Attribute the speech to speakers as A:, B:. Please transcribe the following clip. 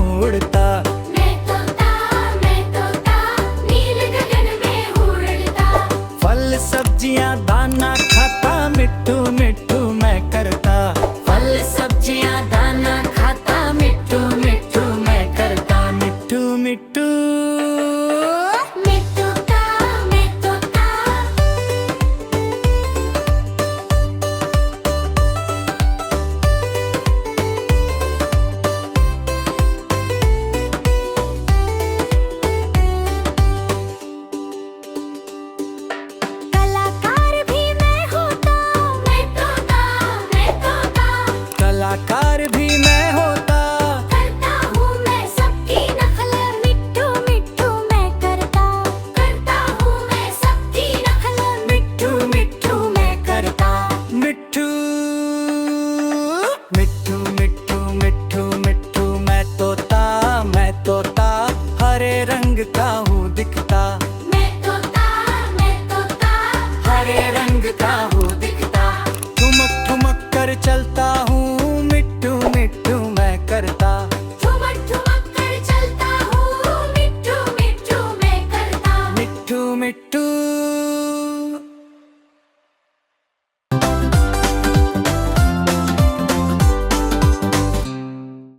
A: उड़ता।
B: मैं तोता नील गगन में उड़ता।
A: फल सब्जियां दाना खाता, मिट्ठू मिट्ठू मैं करता।
B: फल सब्जियां दाना खाता, मिट्ठू मिट्ठू मैं करता।
A: मिट्ठू मिट्ठू
B: मैं तोता कलाकार भी मैं होता। मैं तोता
A: कलाकार भी मैं होता।
B: करता हूँ मैं सबकी नकल, मिट्ठू मिट्ठू मैं करता। करता हूँ मैं सबकी नकल, मिट्ठू मिट्ठू मैं करता।
A: मिट्ठू मिट्ठू मिट्ठू मिट्ठू मिट्ठू मैं तोता हरे रंग का हूँ।